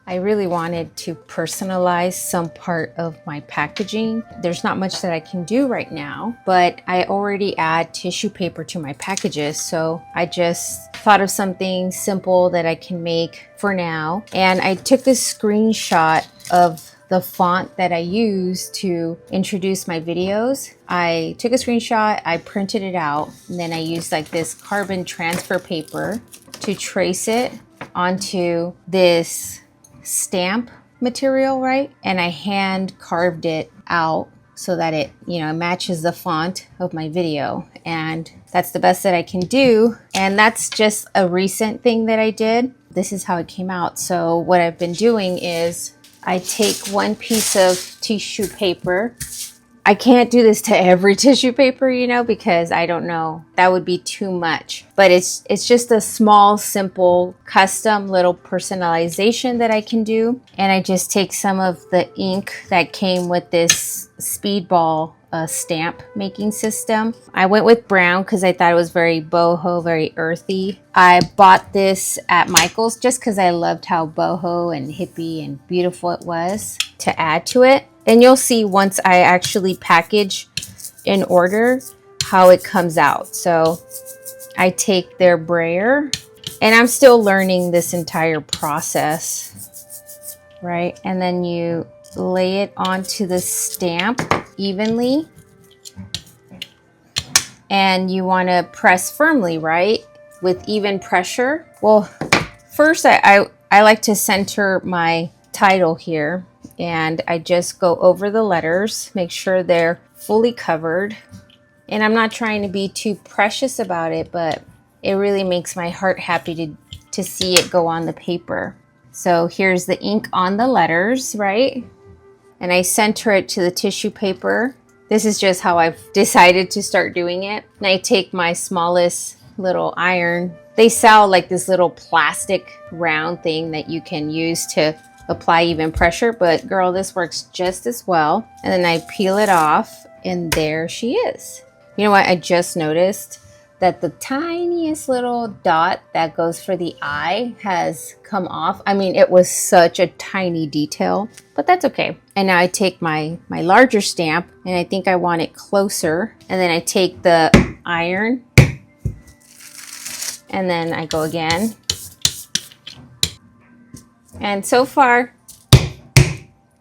I really wanted to personalize some part of my packaging. There's not much that I can do right now, but I already add tissue paper to my packages. So I just thought of something simple that I can make for now. And I took this screenshot of the font that I use to introduce my videos. I took a screenshot, I printed it out, and then I used like this carbon transfer paper to trace it onto this stamp material, right? And I hand carved it out so that it, matches the font of my video. And that's the best that I can do. And that's just a recent thing that I did. This is how it came out. So what I've been doing is I take one piece of tissue paper. I can't do this to every tissue paper, because I don't know, that would be too much. But it's just a small, simple, custom little personalization that I can do. And I just take some of the ink that came with this Speedball stamp making system. I went with brown because I thought it was very boho, very earthy. I bought this at Michael's just because I loved how boho and hippie and beautiful it was to add to it. And you'll see once I actually package in order how it comes out. So I take their brayer, and I'm still learning this entire process, right? And then you lay it onto the stamp evenly. And you want to press firmly, right? With even pressure. Well, first I like to center my title here. And I just go over the letters, make sure they're fully covered. And I'm not trying to be too precious about it, but it really makes my heart happy to see it go on the paper. So here's the ink on the letters, right? And I center it to the tissue paper. This is just how I've decided to start doing it. And I take my smallest little iron. They sell like this little plastic round thing that you can use to apply even pressure, but girl, this works just as well. And then I peel it off, and there she is. You know what? I just noticed that the tiniest little dot that goes for the eye has come off. I mean, it was such a tiny detail, but that's okay. And now I take my larger stamp, and I think I want it closer. And then I take the iron, and then I go again. And so far,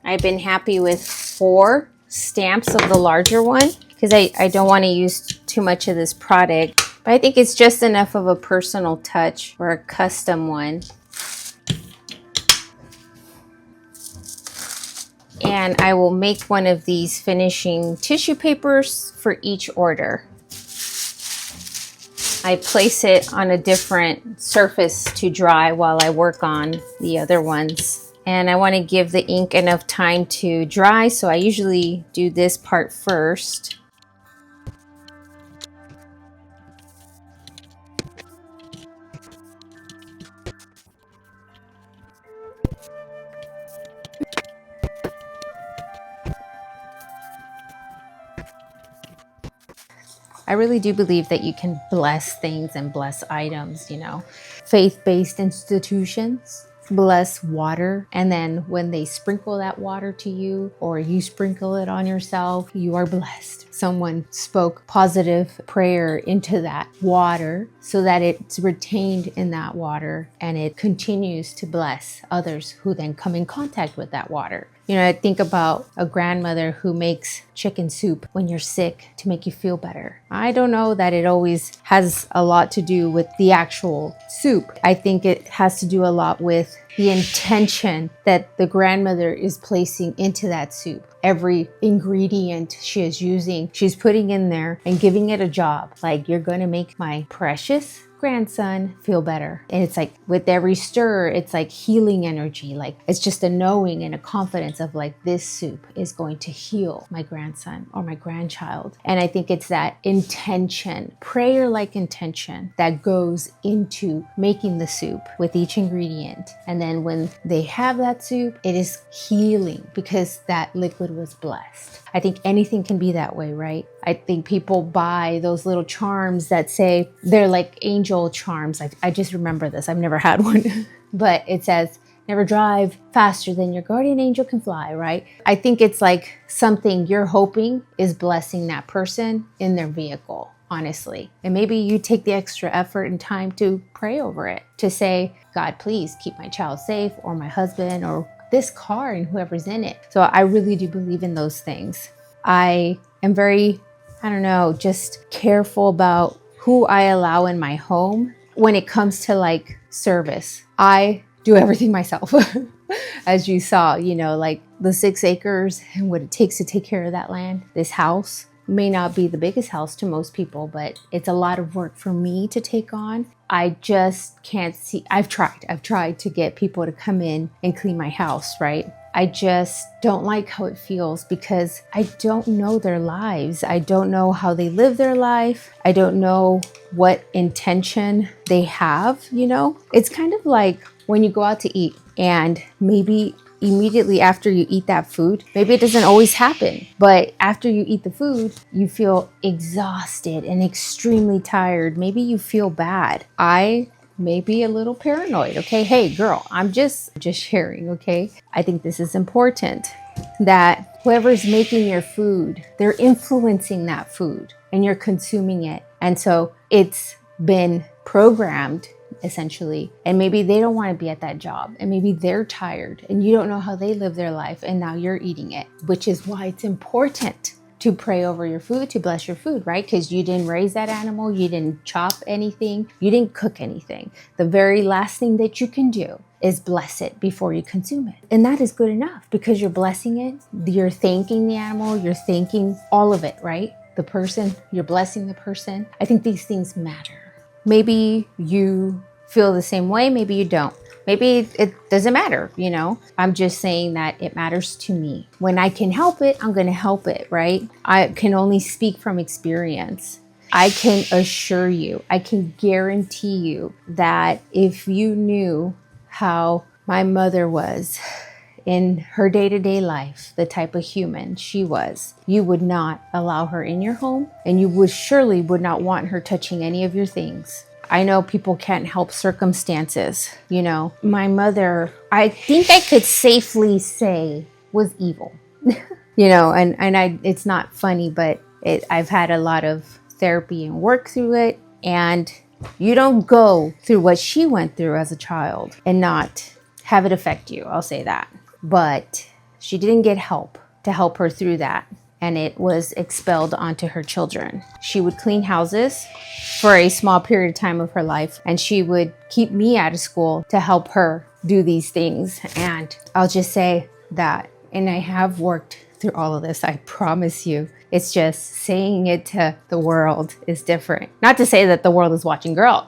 I've been happy with 4 stamps of the larger one because I don't want to use too much of this product. But I think it's just enough of a personal touch for a custom one. And I will make one of these finishing tissue papers for each order. I place it on a different surface to dry while I work on the other ones. And I want to give the ink enough time to dry, so I usually do this part first. I really do believe that you can bless things and bless items, Faith-based institutions bless water, and then when they sprinkle that water to you or you sprinkle it on yourself, you are blessed. Someone spoke positive prayer into that water so that it's retained in that water and it continues to bless others who then come in contact with that water. I think about a grandmother who makes chicken soup when you're sick to make you feel better. I don't know that it always has a lot to do with the actual soup. I think it has to do a lot with the intention that the grandmother is placing into that soup. Every ingredient she is using, she's putting in there and giving it a job. Like, you're going to make my precious grandson feel better. And it's like with every stir, it's like healing energy. Like it's just a knowing and a confidence of like, this soup is going to heal my grandson or my grandchild. And I think it's that intention, prayer-like intention that goes into making the soup with each ingredient. And then when they have that soup, it is healing because that liquid was blessed. I think anything can be that way, right? I think people buy those little charms that say they're like angel charms. I just remember this. I've never had one, but it says, never drive faster than your guardian angel can fly, right? I think it's like something you're hoping is blessing that person in their vehicle, honestly. And maybe you take the extra effort and time to pray over it, to say, God, please keep my child safe, or my husband, or this car and whoever's in it. So I really do believe in those things. I am very, just careful about who I allow in my home when it comes to like service. I do everything myself. As you saw, like the 6 acres and what it takes to take care of that land. This house may not be the biggest house to most people, but it's a lot of work for me to take on. I just can't see. I've tried to get people to come in and clean my house, right? I just don't like how it feels because I don't know their lives. I don't know how they live their life. I don't know what intention they have, It's kind of like when you go out to eat and maybe immediately after you eat that food, maybe it doesn't always happen, but after you eat the food, you feel exhausted and extremely tired. Maybe you feel bad. I may be a little paranoid, okay? Hey girl, I'm just sharing, okay? I think this is important, that whoever's making your food, they're influencing that food and you're consuming it. And so it's been programmed essentially. And maybe they don't want to be at that job and maybe they're tired and you don't know how they live their life and now you're eating it, which is why it's important to pray over your food, to bless your food, right? Because you didn't raise that animal, you didn't chop anything, you didn't cook anything. The very last thing that you can do is bless it before you consume it. And that is good enough because you're blessing it, you're thanking the animal, you're thanking all of it, right? The person, you're blessing the person. I think these things matter. Maybe you feel the same way, maybe you don't. Maybe it doesn't matter, I'm just saying that it matters to me. When I can help it, I'm going to help it, right? I can only speak from experience. I can assure you, I can guarantee you that if you knew how my mother was in her day-to-day life, the type of human she was, you would not allow her in your home and you would surely not want her touching any of your things. I know people can't help circumstances, My mother, I think I could safely say, was evil, it's not funny, but I've had a lot of therapy and work through it. And you don't go through what she went through as a child and not have it affect you. I'll say that. But she didn't get help to help her through that. And it was expelled onto her children. She would clean houses for a small period of time of her life. And she would keep me out of school to help her do these things. And I'll just say that, and I have worked through all of this, I promise you. It's just saying it to the world is different. Not to say that the world is watching girl,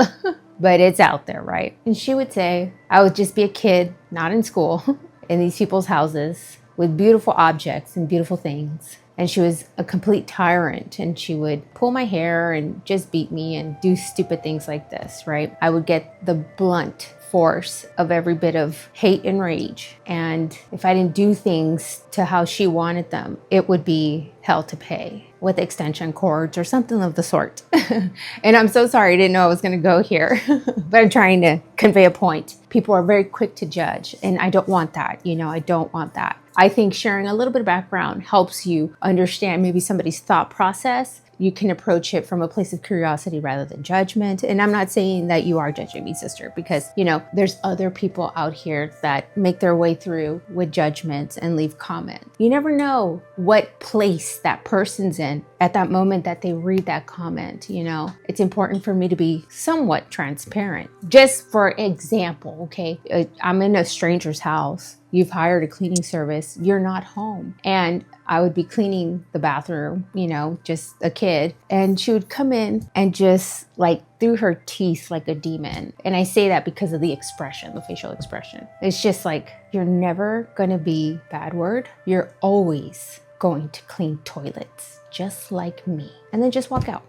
but it's out there, right? And she would say, I would just be a kid, not in school, in these people's houses with beautiful objects and beautiful things. And she was a complete tyrant and she would pull my hair and just beat me and do stupid things like this, right? I would get the blunt force of every bit of hate and rage. And if I didn't do things to how she wanted them, it would be hell to pay with extension cords or something of the sort. And I'm so sorry, I didn't know I was going to go here, but I'm trying to convey a point. People are very quick to judge and I don't want that. I don't want that. I think sharing a little bit of background helps you understand maybe somebody's thought process. You can approach it from a place of curiosity rather than judgment. And I'm not saying that you are judging me, sister, because, there's other people out here that make their way through with judgments and leave comments. You never know what place that person's in at that moment that they read that comment. It's important for me to be somewhat transparent. Just for example, okay, I'm in a stranger's house. you've hired a cleaning service, you're not home. And I would be cleaning the bathroom, you know, just a kid. And she would come in and just like through her teeth like a demon. And I say that because of the expression, the facial expression. It's just like, you're never gonna be, bad word, you're always going to clean toilets just like me. And then just walk out.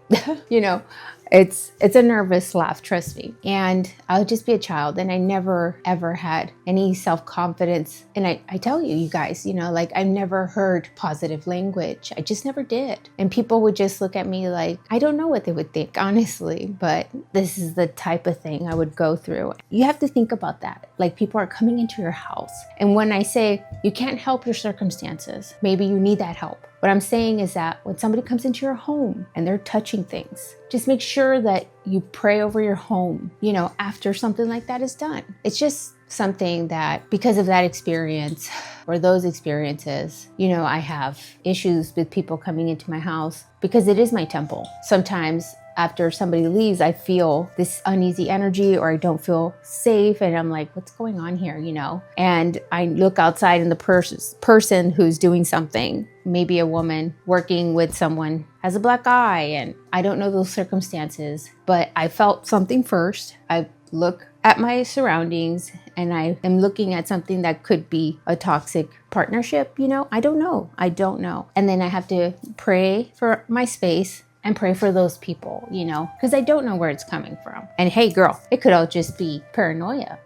You know, it's a nervous laugh, trust me. And I would just be a child, and I never ever had any self-confidence. And I tell you, you guys, you know, like I never heard positive language. I just never did. And people would just look at me like, I don't know what they would think, honestly, but this is the type of thing I would go through. You have to think about that. Like, people are coming into your house. And when I say you can't help your circumstances, maybe you need that help. What I'm saying is that when somebody comes into your home and they're touching things, just make sure that you pray over your home, you know, after something like that is done. It's just something that, because of that experience or those experiences, you know, I have issues with people coming into my house because it is my temple. Sometimes after somebody leaves, I feel this uneasy energy, or I don't feel safe. And I'm like, what's going on here, you know? And I look outside, and the person who's doing something, maybe a woman working with someone, has a black eye. And I don't know those circumstances, but I felt something first. I look at my surroundings, and I am looking at something that could be a toxic partnership, you know? I don't know. And then I have to pray for my space and pray for those people, you know, because I don't know where it's coming from. And hey, girl, it could all just be paranoia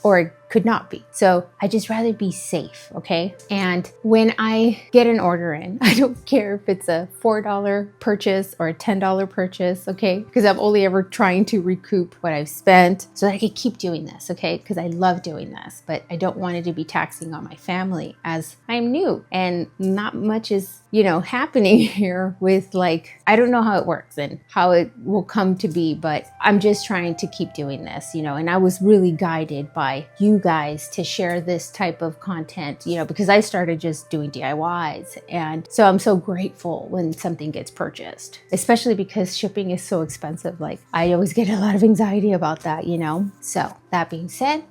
or it could not be. So I just rather be safe, okay? And when I get an order in, I don't care if it's a $4 purchase or a $10 purchase, okay? Because I'm only ever trying to recoup what I've spent so that I can keep doing this, okay? Because I love doing this, but I don't want it to be taxing on my family as I'm new and not much is, you know, happening here with, like, I don't know how it works and how it will come to be, but I'm just trying to keep doing this, you know, and I was really guided by you guys to share this type of content, you know, because I started just doing DIYs. And so I'm so grateful when something gets purchased, especially because shipping is so expensive. Like, I always get a lot of anxiety about that, you know? So that being said,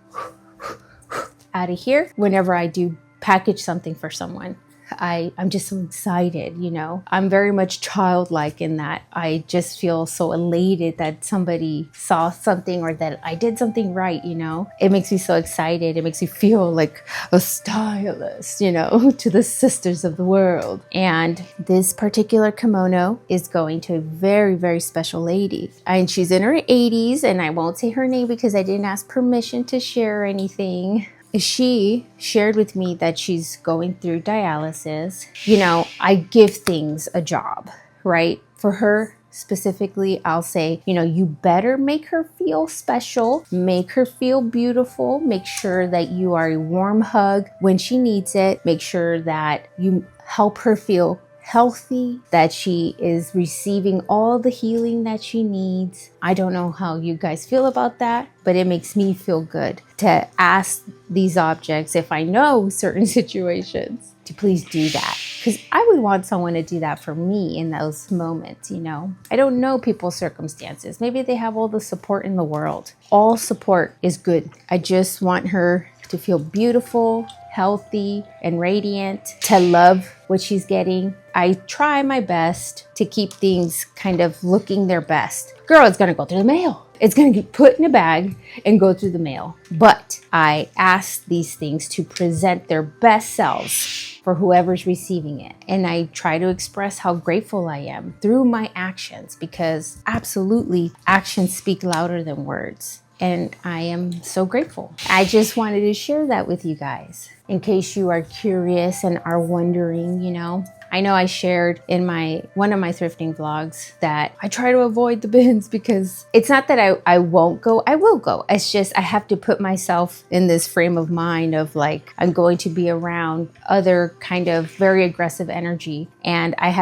out of here, whenever I do package something for someone, I'm just so excited, you know. I'm very much childlike in that I just feel so elated that somebody saw something or that I did something right, you know. It makes me so excited. It makes me feel like a stylist, you know, to the sisters of the world. And this particular kimono is going to a very, very special lady. And she's in her 80s, and I won't say her name because I didn't ask permission to share anything. She shared with me that she's going through dialysis. You know, I give things a job, right? For her specifically, I'll say, you know, you better make her feel special, make her feel beautiful, make sure that you are a warm hug when she needs it, make sure that you help her feel healthy, that she is receiving all the healing that she needs. I don't know how you guys feel about that, but it makes me feel good to ask these objects, if I know certain situations, to please do that. Because I would want someone to do that for me in those moments, you know. I don't know people's circumstances. Maybe they have all the support in the world. All support is good. I just want her to feel beautiful, healthy, and radiant, to love what she's getting. I try my best to keep things kind of looking their best. Girl, it's gonna go through the mail. It's gonna get put in a bag and go through the mail. But I ask these things to present their best selves for whoever's receiving it. And I try to express how grateful I am through my actions, because absolutely actions speak louder than words. And I am so grateful. I just wanted to share that with you guys in case you are curious and are wondering, you know. I know I shared in one of my thrifting vlogs that I try to avoid the bins because it's not that I won't go, I will go. It's just I have to put myself in this frame of mind of like, I'm going to be around other kind of very aggressive energy, and I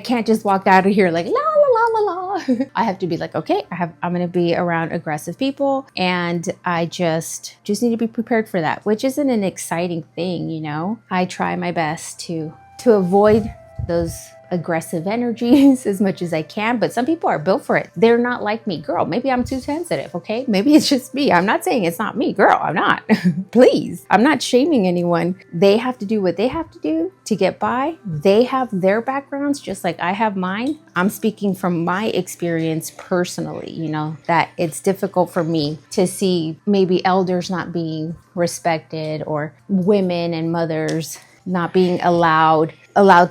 can't just walk out of here like la la la la la. I have to be like, okay, I'm gonna be around aggressive people, and I just need to be prepared for that, which isn't an exciting thing, you know. I try my best to avoid those aggressive energies as much as I can, but some people are built for it. They're not like me. Girl, maybe I'm too sensitive, okay? Maybe it's just me. I'm not saying it's not me. Girl, I'm not. Please. I'm not shaming anyone. They have to do what they have to do to get by. They have their backgrounds just like I have mine. I'm speaking from my experience personally, you know, that it's difficult for me to see maybe elders not being respected or women and mothers not being allowed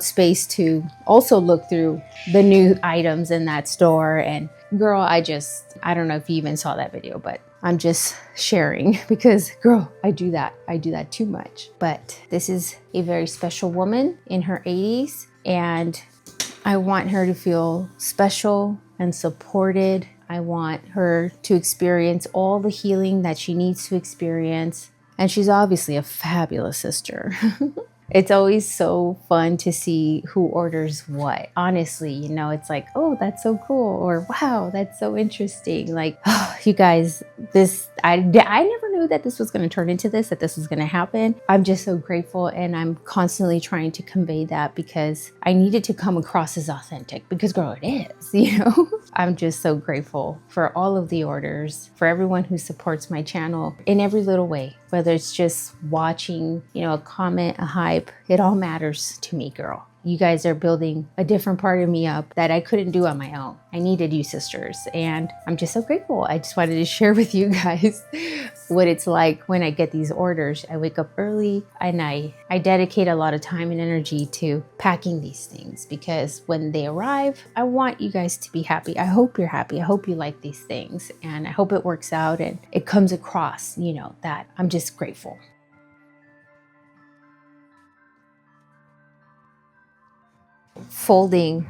space to also look through the new items in that store. And girl, I don't know if you even saw that video, but I'm just sharing because girl, I do that too much. But this is a very special woman in her 80s, and I want her to feel special and supported. I want her to experience all the healing that she needs to experience. And she's obviously a fabulous sister. It's always so fun to see who orders what. Honestly, you know, it's like, oh, that's so cool. Or wow, that's so interesting. Like, oh, you guys, I never knew that this was going to turn into this, that this was going to happen. I'm just so grateful. And I'm constantly trying to convey that because I needed to come across as authentic because girl, it is, you know. I'm just so grateful for all of the orders, for everyone who supports my channel in every little way, whether it's just watching, you know, a comment, a hype. It all matters to me, girl. You guys are building a different part of me up that I couldn't do on my own. I needed you sisters, and I'm just so grateful. I just wanted to share with you guys what it's like when I get these orders. I wake up early and I dedicate a lot of time and energy to packing these things because when they arrive, I want you guys to be happy. I hope you're happy. I hope you like these things, and I hope it works out and it comes across, you know, that I'm just grateful. Folding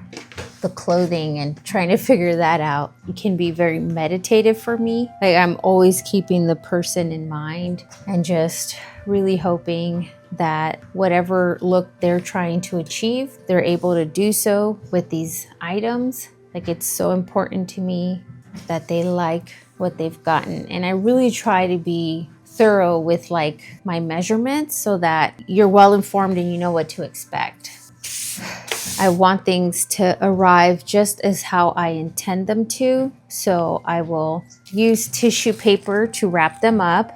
the clothing and trying to figure that out, it can be very meditative for me. Like I'm always keeping the person in mind and just really hoping that whatever look they're trying to achieve, they're able to do so with these items. Like it's so important to me that they like what they've gotten. And I really try to be thorough with like my measurements so that you're well informed and you know what to expect. I want things to arrive just as how I intend them to. So I will use tissue paper to wrap them up.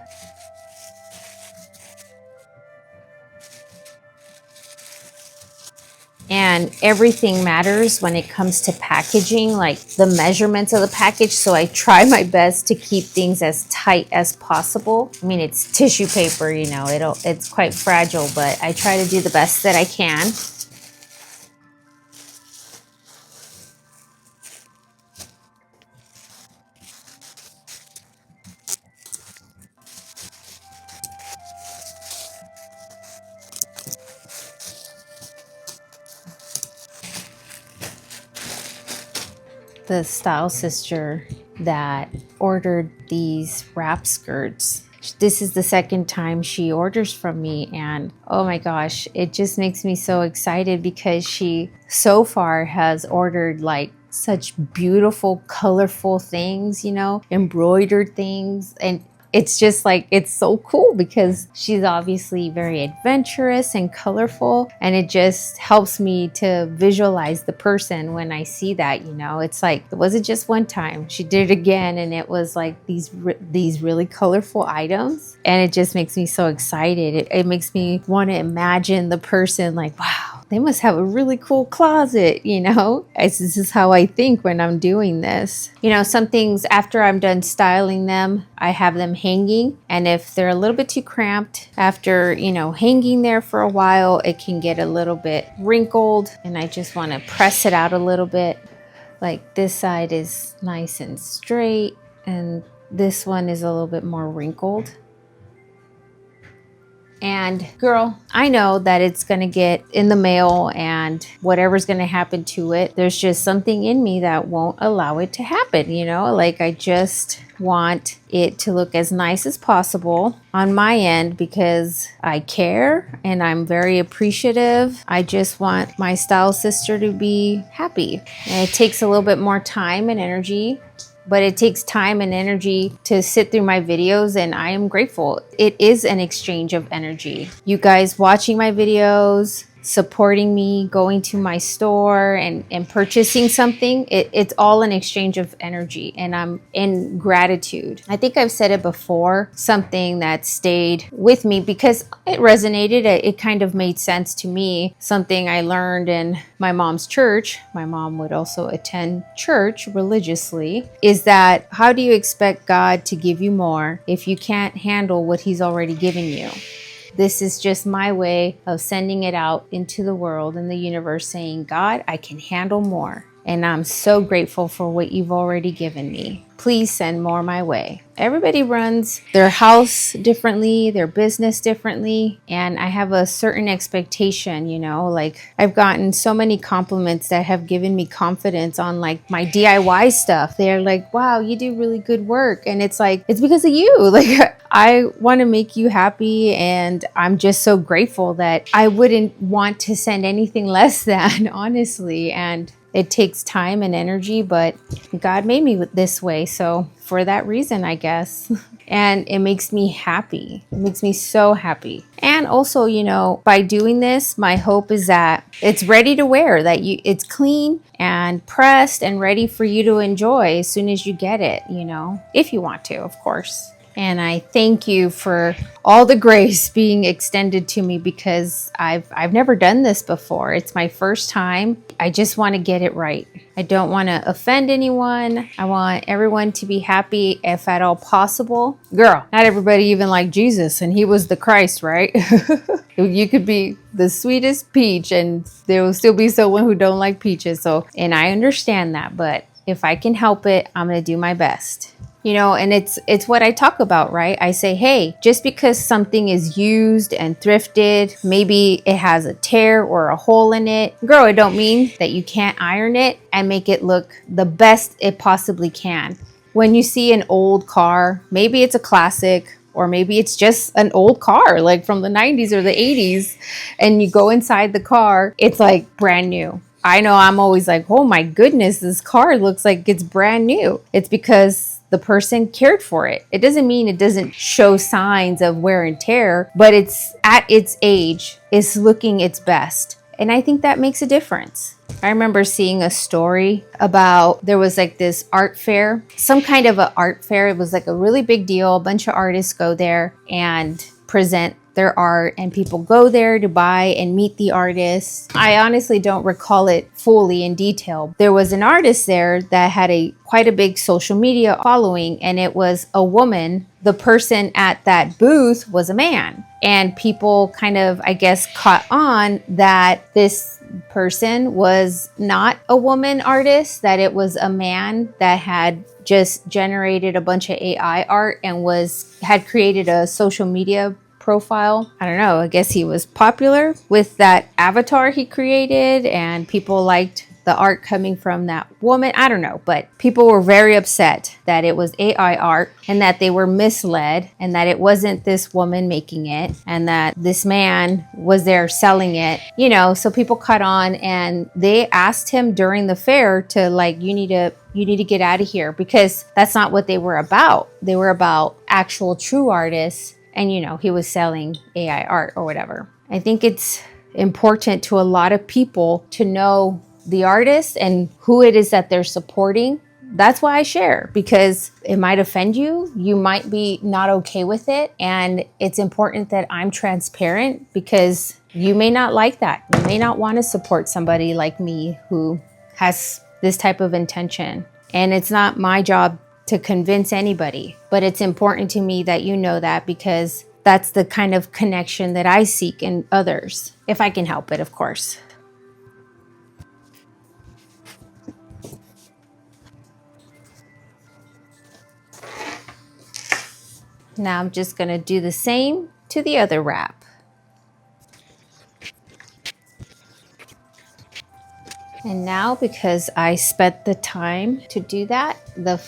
And everything matters when it comes to packaging, like the measurements of the package. So I try my best to keep things as tight as possible. I mean, it's tissue paper, you know, it's quite fragile, but I try to do the best that I can. The style sister that ordered these wrap skirts, this is the second time she orders from me, and oh my gosh, it just makes me so excited because she so far has ordered like such beautiful, colorful things, you know, embroidered things. And it's just like, it's so cool because she's obviously very adventurous and colorful, and it just helps me to visualize the person when I see that, you know. It's like, it wasn't just one time, she did it again, and it was like these really colorful items, and it just makes me so excited. It makes me want to imagine the person like, wow, they must have a really cool closet, you know. This is how I think when I'm doing this. You know, some things after I'm done styling them, I have them hanging, and if they're a little bit too cramped after, you know, hanging there for a while, it can get a little bit wrinkled, and I just want to press it out a little bit. Like this side is nice and straight, and this one is a little bit more wrinkled. And girl, I know that it's gonna get in the mail and whatever's gonna happen to it, there's just something in me that won't allow it to happen, you know? Like I just want it to look as nice as possible on my end because I care and I'm very appreciative. I just want my style sister to be happy. And it takes a little bit more time and energy, but it takes time and energy to sit through my videos, and I am grateful. It is an exchange of energy. You guys watching my videos, supporting me, going to my store and purchasing something. It's all an exchange of energy, and I'm in gratitude. I think I've said it before, something that stayed with me because it resonated. It kind of made sense to me. Something I learned in my mom's church. My mom would also attend church religiously, is that how do you expect God to give you more if you can't handle what he's already given you? This is just my way of sending it out into the world and the universe saying, God, I can handle more. And I'm so grateful for what you've already given me. Please send more my way. Everybody runs their house differently, their business differently. And I have a certain expectation, you know, like I've gotten so many compliments that have given me confidence on like my DIY stuff. They're like, wow, you do really good work. And it's like, it's because of you. Like I want to make you happy. And I'm just so grateful that I wouldn't want to send anything less than, honestly. And it takes time and energy, but God made me this way. So for that reason, I guess. And it makes me happy. It makes me so happy. And also, you know, by doing this, my hope is that it's ready to wear, that it's clean and pressed and ready for you to enjoy as soon as you get it, you know, if you want to, of course. And I thank you for all the grace being extended to me because I've never done this before. It's my first time. I just want to get it right. I don't want to offend anyone. I want everyone to be happy if at all possible. Girl, not everybody even liked Jesus, and he was the Christ, right? You could be the sweetest peach and there will still be someone who don't like peaches. So, and I understand that, but if I can help it, I'm going to do my best. You know, and it's what I talk about, right? I say, hey, just because something is used and thrifted, maybe it has a tear or a hole in it. Girl, it don't mean that you can't iron it and make it look the best it possibly can. When you see an old car, maybe it's a classic, or maybe it's just an old car, like from the 90s or the 80s, and you go inside the car, it's like brand new. I know I'm always like, oh my goodness, this car looks like it's brand new. It's because the person cared for it. It doesn't mean it doesn't show signs of wear and tear, but it's at its age, it's looking its best. And I think that makes a difference. I remember seeing a story about, there was like this art fair, some kind of an art fair. It was like a really big deal. A bunch of artists go there and present their art, and people go there to buy and meet the artists. I honestly don't recall it fully in detail. There was an artist there that had quite a big social media following, and it was a woman. The person at that booth was a man, and people kind of, I guess, caught on that this person was not a woman artist, that it was a man that had just generated a bunch of AI art and had created a social media profile. I don't know, I guess he was popular with that avatar he created and people liked the art coming from that woman. I don't know, but people were very upset that it was AI art and that they were misled and that it wasn't this woman making it and that this man was there selling it, you know. So people caught on and they asked him during the fair to like, you need to get out of here, because that's not what they were about. They were about actual true artists. And, you know, he was selling AI art or whatever. I think it's important to a lot of people to know the artist and who it is that they're supporting. That's why I share, because it might offend you. You might be not okay with it. And it's important that I'm transparent, because you may not like that. You may not want to support somebody like me who has this type of intention. And it's not my job to convince anybody, but it's important to me that you know that, because that's the kind of connection that I seek in others, if I can help it, of course. Now I'm just going to do the same to the other wrap. And now, because I spent the time to do that, the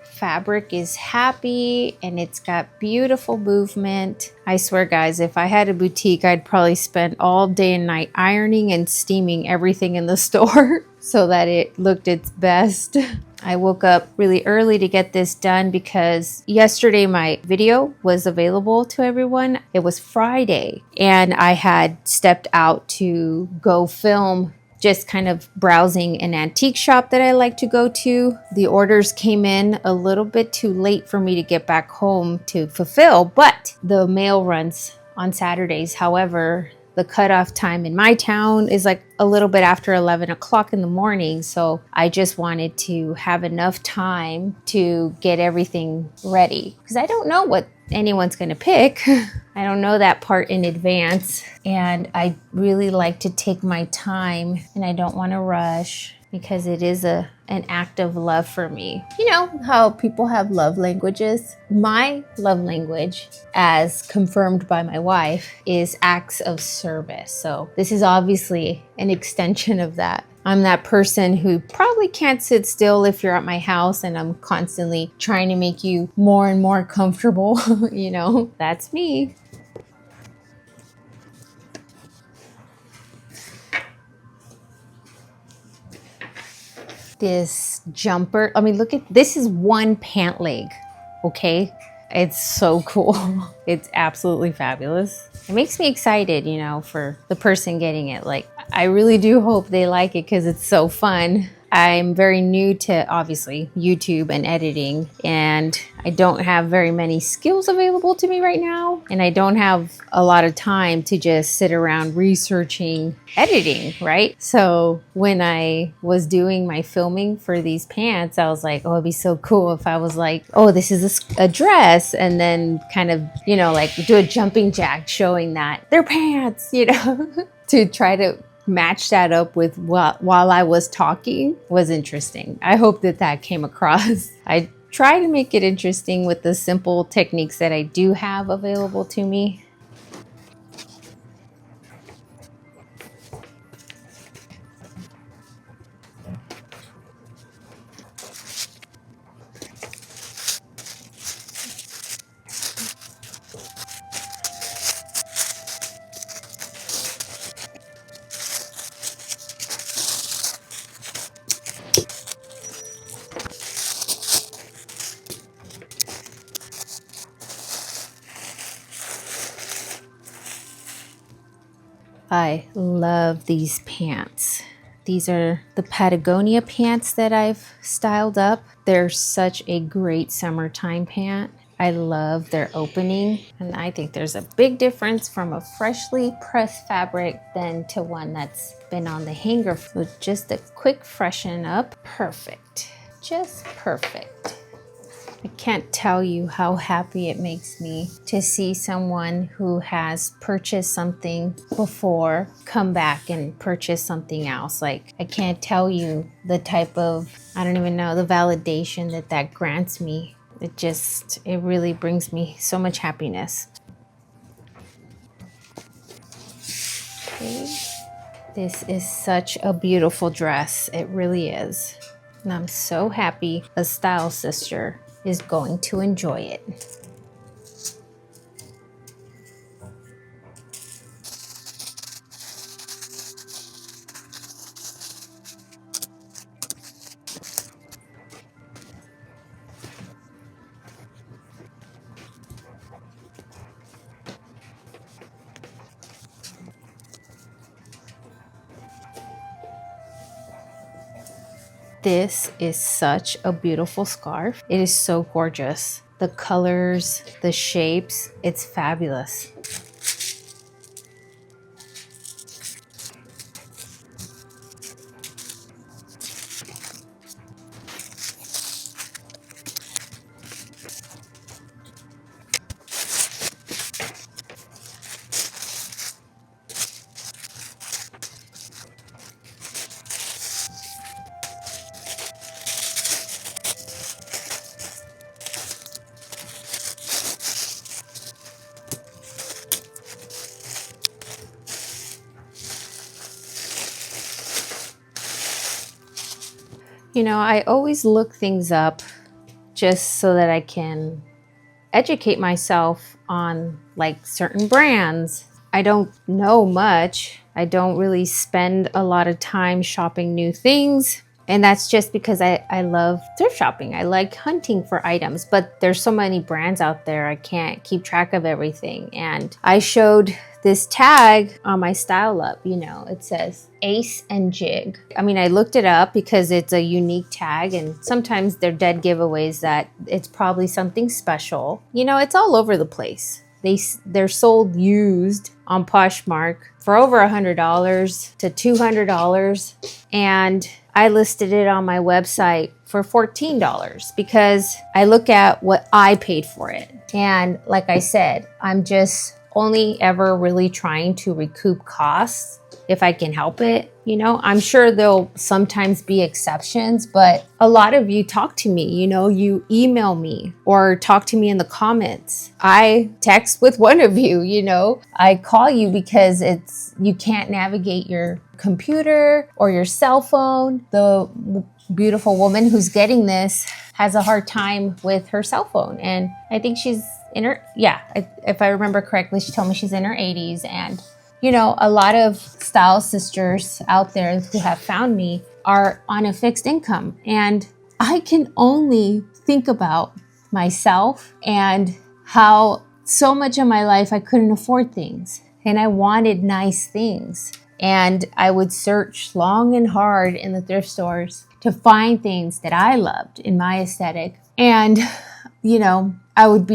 fabric is happy and it's got beautiful movement. I swear, guys, if I had a boutique, I'd probably spend all day and night ironing and steaming everything in the store. so that it looked its best. I woke up really early to get this done because yesterday my video was available to everyone. It was Friday and I had stepped out to go film, just kind of browsing an antique shop that I like to go to. The orders came in a little bit too late for me to get back home to fulfill, but the mail runs on Saturdays. However, the cutoff time in my town is like a little bit after 11 o'clock in the morning. So I just wanted to have enough time to get everything ready because I don't know what anyone's going to pick. I don't know that part in advance. And I really like to take my time and I don't want to rush because it is an act of love for me. You know how people have love languages? My love language, as confirmed by my wife, is acts of service. So this is obviously an extension of that. I'm that person who probably can't sit still if you're at my house and I'm constantly trying to make you more and more comfortable. You know, that's me. This jumper, I mean, look at this, is one pant leg, okay? It's so cool. It's absolutely fabulous. It makes me excited, you know, for the person getting it. Like, I really do hope they like it because it's so fun. I'm very new to, obviously, YouTube and editing, and I don't have very many skills available to me right now, and I don't have a lot of time to just sit around researching editing, right? So when I was doing my filming for these pants, I was like, oh, it'd be so cool if I was like, oh, this is a dress, and then kind of, you know, like do a jumping jack showing that they're pants, you know, to try to match that up with while I was talking was interesting. I hope that that came across. I try to make it interesting with the simple techniques that I do have available to me. I love these pants. These are the Patagonia pants that I've styled up. They're such a great summertime pant. I love their opening, and I think there's a big difference from a freshly pressed fabric than to one that's been on the hanger. So just a quick freshen up. Perfect. Just perfect. I can't tell you how happy it makes me to see someone who has purchased something before come back and purchase something else. Like, I can't tell you the type of, I don't even know, the validation that that grants me. It really brings me so much happiness. Okay. This is such a beautiful dress. It really is. And I'm so happy a style sister is going to enjoy it. This is such a beautiful scarf. It is so gorgeous. The colors, the shapes, it's fabulous. You know, I always look things up just so that I can educate myself on like certain brands. I don't know much. I don't really spend a lot of time shopping new things. And that's just because I love thrift shopping. I like hunting for items, but there's so many brands out there. I can't keep track of everything. And I showed this tag on my Style Up, you know, it says Ace and Jig. I mean, I looked it up because it's a unique tag, and sometimes they're dead giveaways that it's probably something special. You know, it's all over the place. They're sold used on Poshmark for over $100 to $200. And I listed it on my website for $14 because I look at what I paid for it. And like I said, I'm just only ever really trying to recoup costs if I can help it. You know, I'm sure there'll sometimes be exceptions, but a lot of you talk to me, you know, you email me or talk to me in the comments. I text with one of you, you know, I call you because you can't navigate your computer or your cell phone. The beautiful woman who's getting this has a hard time with her cell phone. And I think she's in her, if I remember correctly, she told me she's in her 80s. And you know, a lot of style sisters out there who have found me are on a fixed income. And I can only think about myself and how so much of my life I couldn't afford things. And I wanted nice things. And I would search long and hard in the thrift stores to find things that I loved in my aesthetic. And, you know, I would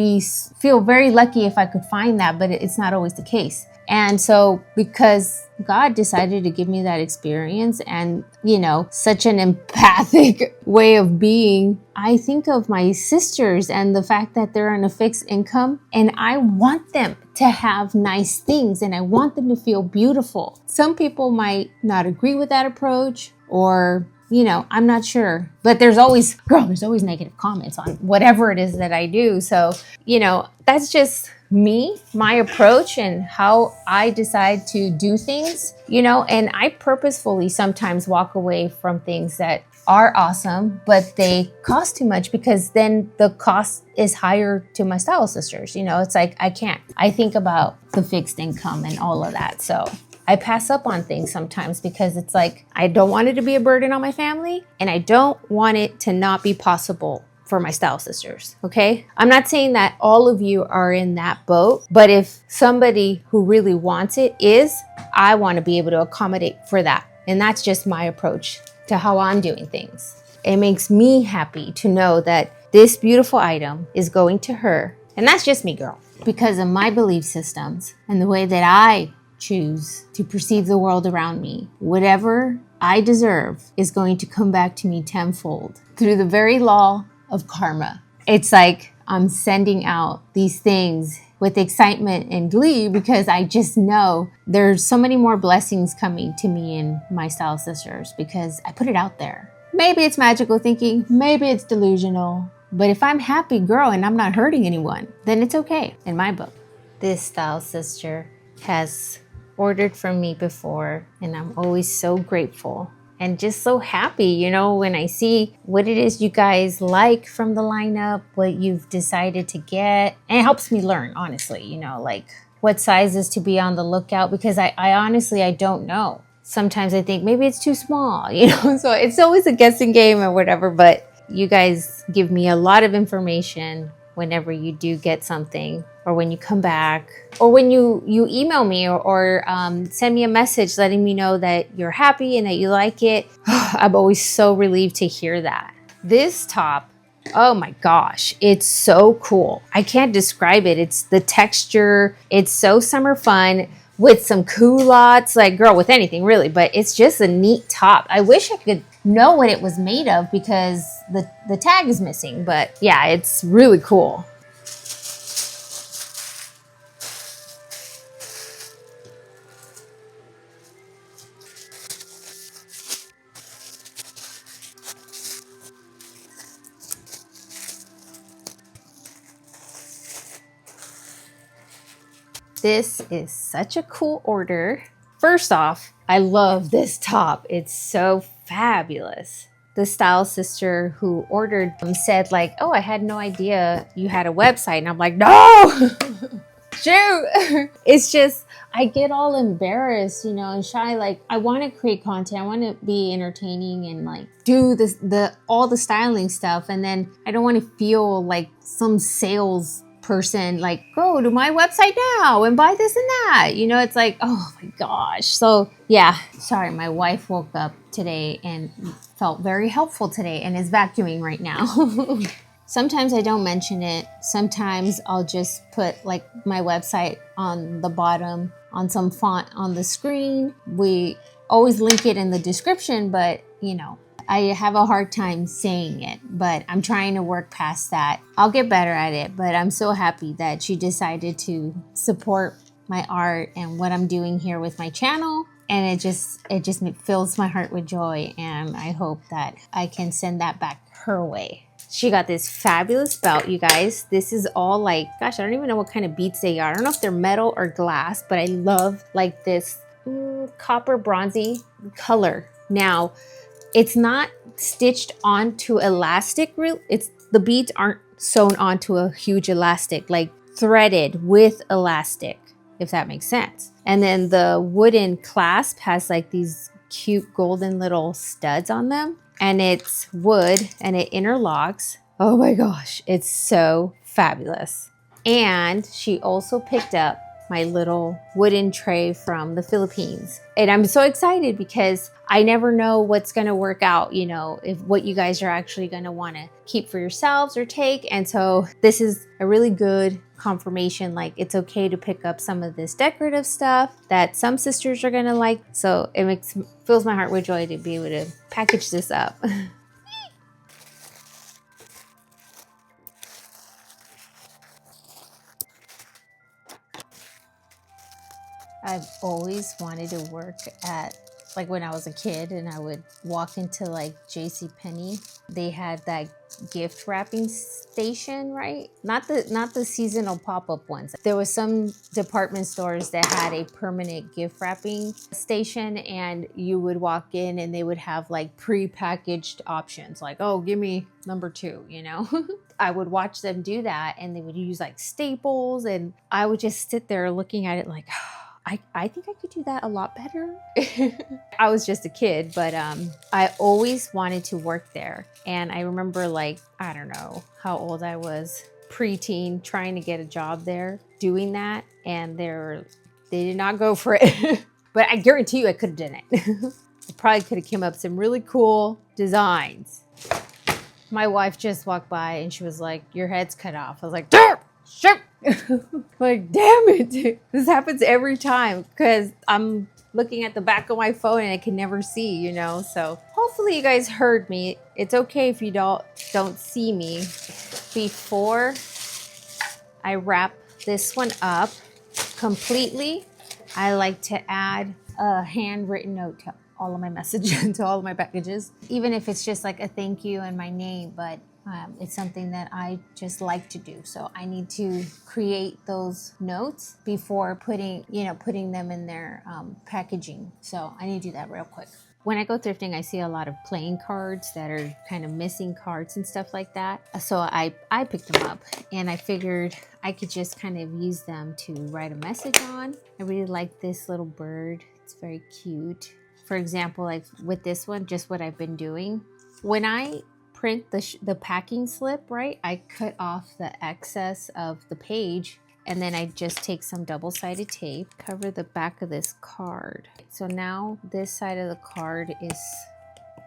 feel very lucky if I could find that, but it's not always the case. And so because God decided to give me that experience and, you know, such an empathic way of being, I think of my sisters and the fact that they're on a fixed income, and I want them to have nice things and I want them to feel beautiful. Some people might not agree with that approach, or, you know, I'm not sure, but there's always negative comments on whatever it is that I do. So, you know, that's just me, my approach, and how I decide to do things, you know, and I purposefully sometimes walk away from things that are awesome, but they cost too much because then the cost is higher to my style sisters. You know, it's like, I can't. I think about the fixed income and all of that. So I pass up on things sometimes because it's like, I don't want it to be a burden on my family, and I don't want it to not be possible for my style sisters, okay? I'm not saying that all of you are in that boat, but if somebody who really wants it is, I want to be able to accommodate for that. And that's just my approach to how I'm doing things. It makes me happy to know that this beautiful item is going to her. And that's just me, girl, because of my belief systems and the way that I choose to perceive the world around me. Whatever I deserve is going to come back to me tenfold through the very law of karma. It's like I'm sending out these things with excitement and glee because I just know there's so many more blessings coming to me and my style sisters because I put it out there. Maybe it's magical thinking, maybe it's delusional, but if I'm happy, girl, and I'm not hurting anyone, then it's okay in my book. This style sister has ordered from me before, and I'm always so grateful and just so happy, you know, when I see what it is you guys like from the lineup, what you've decided to get. And it helps me learn, honestly, you know, like what sizes to be on the lookout, because I honestly, I don't know. Sometimes I think maybe it's too small, you know, so it's always a guessing game or whatever, but you guys give me a lot of information whenever you do get something, or when you come back, or when you email me or send me a message letting me know that you're happy and that you like it. I'm always so relieved to hear that. This top, oh my gosh, it's so cool. I can't describe it. It's the texture. It's so summer fun with some culottes, like girl, with anything really, but it's just a neat top. I wish I could know what it was made of because the tag is missing, but yeah, it's really cool. This is such a cool order. First off, I love this top. It's so fabulous. The style sister who ordered said like, oh, I had no idea you had a website. And I'm like, no! true. It's just, I get all embarrassed, you know, and shy. Like, I want to create content. I want to be entertaining and like do this, all the styling stuff. And then I don't want to feel like some sales person, like, go to my website now and buy this and that. You know, it's like, oh my gosh. So yeah, sorry. My wife woke up today and felt very helpful today and is vacuuming right now. Sometimes I don't mention it. Sometimes I'll just put like my website on the bottom on some font on the screen. We always link it in the description, but you know, I have a hard time saying it, but I'm trying to work past that. I'll get better at it, but I'm so happy that she decided to support my art and what I'm doing here with my channel. And it just fills my heart with joy. And I hope that I can send that back her way. She got this fabulous belt, you guys. This is all like, gosh, I don't even know what kind of beads they are. I don't know if they're metal or glass, but I love like this copper bronzy color. Now, it's not stitched onto elastic. The beads aren't sewn onto a huge elastic, like threaded with elastic, if that makes sense. And then the wooden clasp has like these cute golden little studs on them. And it's wood and it interlocks. Oh my gosh, it's so fabulous. And she also picked up my little wooden tray from the Philippines. And I'm so excited because I never know what's gonna work out, you know, if what you guys are actually gonna wanna keep for yourselves or take. And so this is a really good confirmation, like it's okay to pick up some of this decorative stuff that some sisters are gonna like. So it fills my heart with joy to be able to package this up. I've always wanted to work at, like when I was a kid and I would walk into like JC Penney, they had that gift wrapping station, right? Not the seasonal pop-up ones. There was some department stores that had a permanent gift wrapping station, and you would walk in and they would have like pre-packaged options like, oh, give me number 2, you know? I would watch them do that and they would use like staples, and I would just sit there looking at it like, I think I could do that a lot better. I was just a kid, but I always wanted to work there. And I remember, like, I don't know how old I was, preteen, trying to get a job there, doing that. And they did not go for it. But I guarantee you I could have done it. I probably could have come up with some really cool designs. My wife just walked by and she was like, your head's cut off. I was like, shit. Like, damn it. This happens every time because I'm looking at the back of my phone and I can never see, you know? So hopefully you guys heard me. It's okay if you don't see me. Before I wrap this one up completely, I like to add a handwritten note to all of my messages, to all of my packages, even if it's just like a thank you and my name, but it's something that I just like to do. So I need to create those notes before putting them in their packaging. So I need to do that real quick. When I go thrifting, I see a lot of playing cards that are kind of missing cards and stuff like that. So I picked them up and I figured I could just kind of use them to write a message on. I really like this little bird. It's very cute. For example, like with this one, just what I've been doing. When I print the packing slip, right, I cut off the excess of the page, and then I just take some double-sided tape, cover the back of this card. So now this side of the card is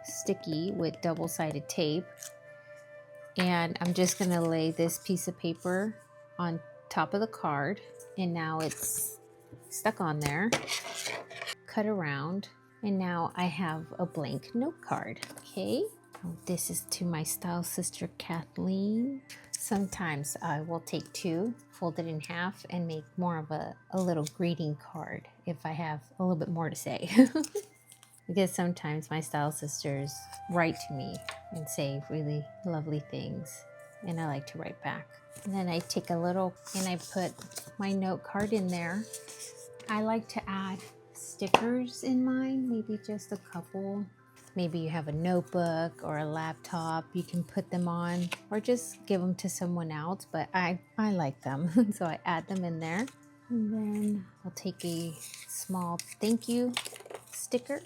sticky with double-sided tape, and I'm just gonna lay this piece of paper on top of the card, and now it's stuck on there. Cut around, and now I have a blank note card. Okay. This is to my style sister, Kathleen. Sometimes I will take 2, fold it in half, and make more of a little greeting card if I have a little bit more to say. Because sometimes my style sisters write to me and say really lovely things, and I like to write back. And then I take a little and I put my note card in there. I like to add stickers in mine, maybe just a couple. maybe you have a notebook or a laptop, you can put them on or just give them to someone else. But I like them, so I add them in there. And then I'll take a small thank you sticker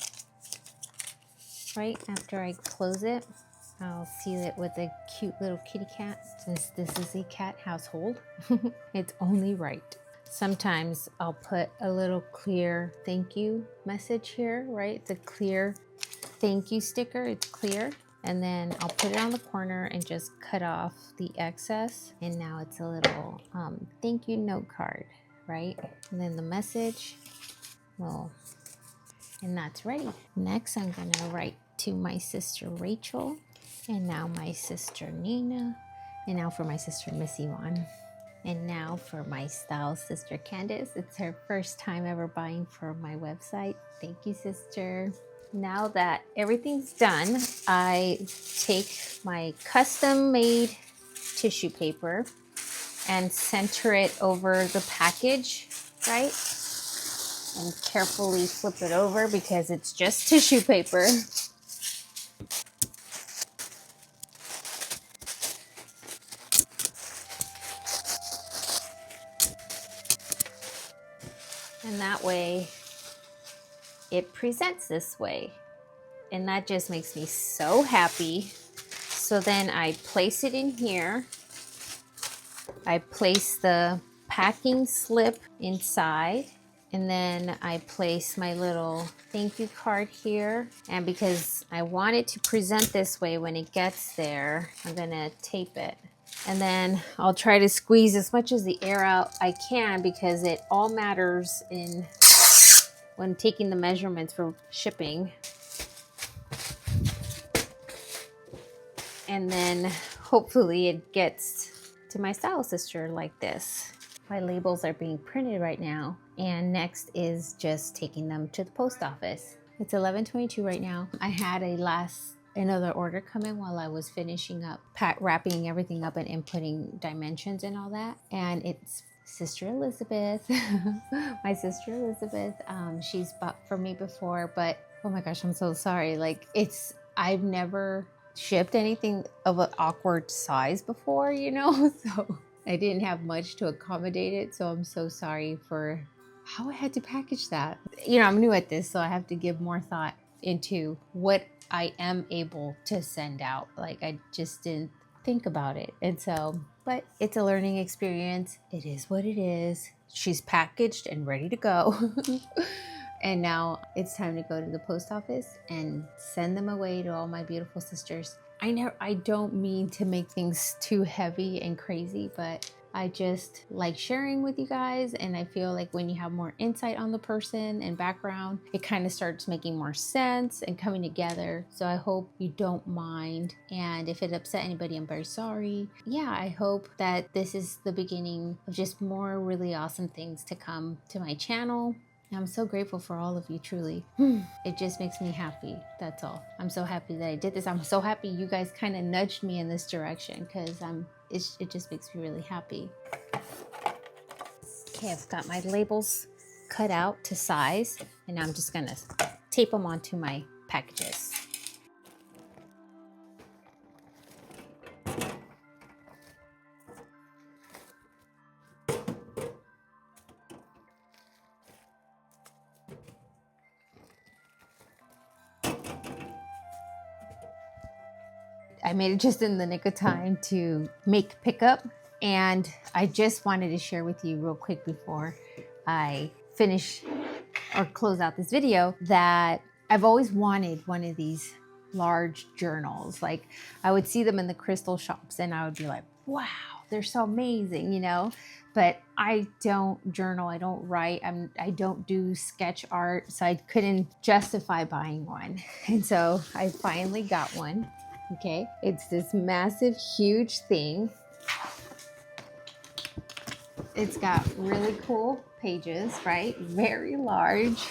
right after I close it. I'll seal it with a cute little kitty cat, since this is a cat household. It's only right. Sometimes I'll put a little clear thank you message here, right? It's a clear thank you sticker, it's clear. And then I'll put it on the corner and just cut off the excess. And now it's a little thank you note card, right? And then the message, well, and that's ready. Next, I'm gonna write to my sister Rachel, and now my sister Nina, and now for my sister Miss Yvonne. And now for my style sister Candace. It's her first time ever buying for my website. Thank you, sister. Now that everything's done, I take my custom made tissue paper and center it over the package, right? And carefully flip it over because it's just tissue paper. And that way it presents this way. And that just makes me so happy. So then I place it in here. I place the packing slip inside. And then I place my little thank you card here. And because I want it to present this way when it gets there, I'm gonna tape it. And then I'll try to squeeze as much of the air out I can, because it all matters when taking the measurements for shipping. And then hopefully it gets to my style sister like this. My labels are being printed right now. And next is just taking them to the post office. It's 11:22 right now. I had another order come in while I was finishing up wrapping everything up and inputting dimensions and all that. And it's Sister Elizabeth, my sister Elizabeth. She's bought for me before, but oh my gosh, I'm so sorry. Like I've never shipped anything of an awkward size before, you know? So I didn't have much to accommodate it. So I'm so sorry for how I had to package that. You know, I'm new at this, so I have to give more thought into what I am able to send out. Like I just didn't think about it. And so, but it's a learning experience. It is what it is. She's packaged and ready to go. And now it's time to go to the post office and send them away to all my beautiful sisters. I don't mean to make things too heavy and crazy, but I just like sharing with you guys. And I feel like when you have more insight on the person and background, it kind of starts making more sense and coming together. So I hope you don't mind. And if it upset anybody, I'm very sorry. Yeah, I hope that this is the beginning of just more really awesome things to come to my channel. I'm so grateful for all of you, truly. It just makes me happy, that's all. I'm so happy that I did this. I'm so happy you guys kind of nudged me in this direction, because it just makes me really happy. Okay, I've got my labels cut out to size, and I'm just gonna tape them onto my packages. I made it just in the nick of time to make pickup, and I just wanted to share with you real quick before I finish or close out this video that I've always wanted one of these large journals. Like I would see them in the crystal shops and I would be like, wow, they're so amazing, you know? But I don't journal, I don't write, I don't do sketch art, so I couldn't justify buying one. And so I finally got one. Okay, it's this massive, huge thing. It's got really cool pages, right? Very large.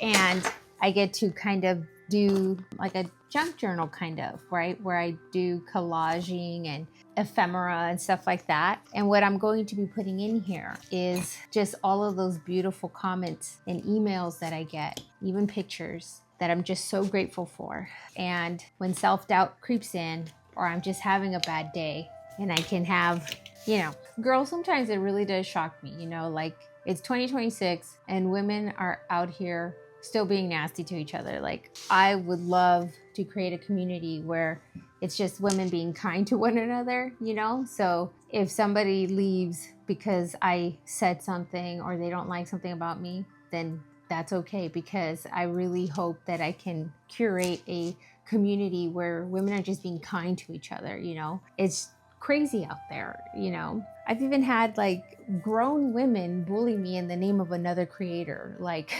And I get to kind of do like a junk journal kind of, right? Where I do collaging and ephemera and stuff like that. And what I'm going to be putting in here is just all of those beautiful comments and emails that I get, even pictures that I'm just so grateful for. And when self-doubt creeps in, or I'm just having a bad day, and I can have, you know, girls, sometimes it really does shock me, you know, like it's 2026 and women are out here still being nasty to each other. Like, I would love to create a community where it's just women being kind to one another, you know? So if somebody leaves because I said something or they don't like something about me, then that's okay, because I really hope that I can curate a community where women are just being kind to each other, you know? It's crazy out there, you know? I've even had like grown women bully me in the name of another creator. Like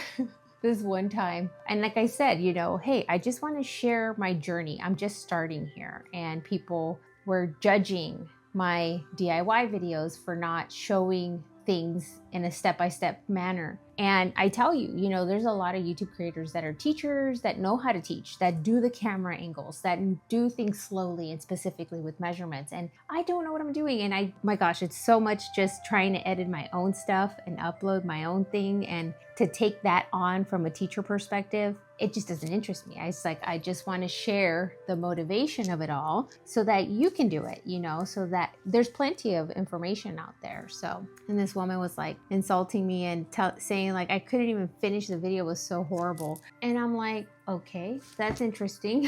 this one time. And like I said, you know, hey, I just want to share my journey. I'm just starting here. And people were judging my DIY videos for not showing things in a step-by-step manner. And I tell you, you know, there's a lot of YouTube creators that are teachers that know how to teach, that do the camera angles, that do things slowly and specifically with measurements. And I don't know what I'm doing. And my gosh, it's so much just trying to edit my own stuff and upload my own thing. And to take that on from a teacher perspective, it just doesn't interest me. I just want to share the motivation of it all so that you can do it, you know, so that there's plenty of information out there. So, and this woman was like insulting me and saying like I couldn't even finish the video, it was so horrible. And I'm like, okay, that's interesting.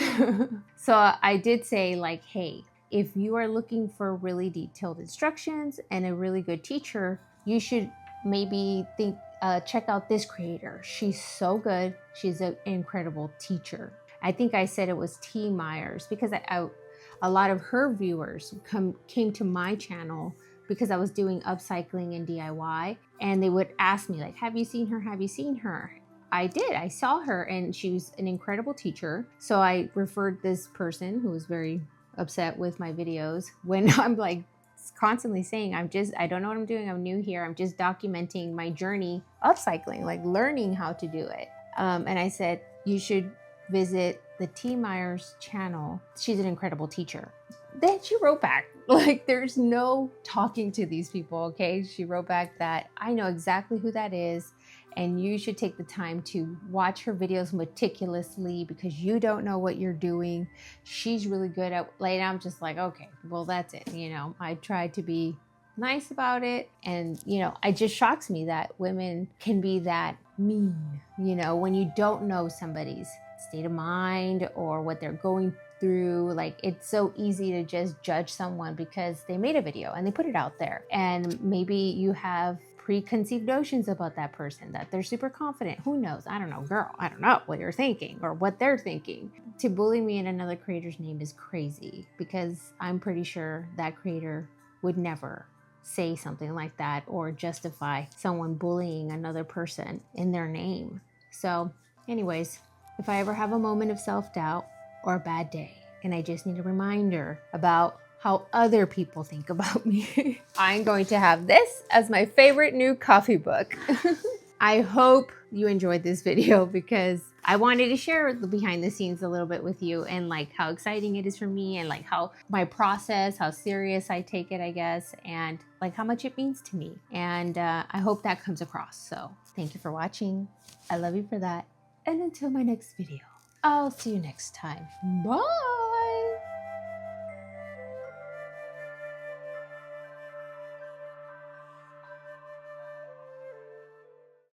So I did say like, hey, if you are looking for really detailed instructions and a really good teacher, you should maybe check out this creator. She's so good. She's an incredible teacher. I think I said it was T. Myers because a lot of her viewers came to my channel because I was doing upcycling and DIY, and they would ask me like, have you seen her? Have you seen her? I did. I saw her and she was an incredible teacher. So I referred this person who was very upset with my videos when I'm like constantly saying, I don't know what I'm doing. I'm new here. I'm just documenting my journey upcycling, like learning how to do it. And I said, you should visit the T. Myers channel. She's an incredible teacher. Then she wrote back, like there's no talking to these people, okay? She wrote back that I know exactly who that is, and you should take the time to watch her videos meticulously because you don't know what you're doing. She's really good at, like, I'm just like, okay, well, that's it. You know, I tried to be nice about it. And, you know, it just shocks me that women can be that mean, you know, when you don't know somebody's state of mind or what they're going through. Like, it's so easy to just judge someone because they made a video and they put it out there. And maybe you have preconceived notions about that person, that they're super confident. Who knows? I don't know, girl. I don't know what you're thinking or what they're thinking. To bully me in another creator's name is crazy because I'm pretty sure that creator would never say something like that or justify someone bullying another person in their name. So anyways, if I ever have a moment of self-doubt or a bad day and I just need a reminder about how other people think about me, I'm going to have this as my favorite new coffee book. I hope you enjoyed this video because I wanted to share the behind the scenes a little bit with you and like how exciting it is for me and like how my process, how serious I take it, I guess, and like how much it means to me. And I hope that comes across. So thank you for watching. I love you for that. And until my next video, I'll see you next time. Bye.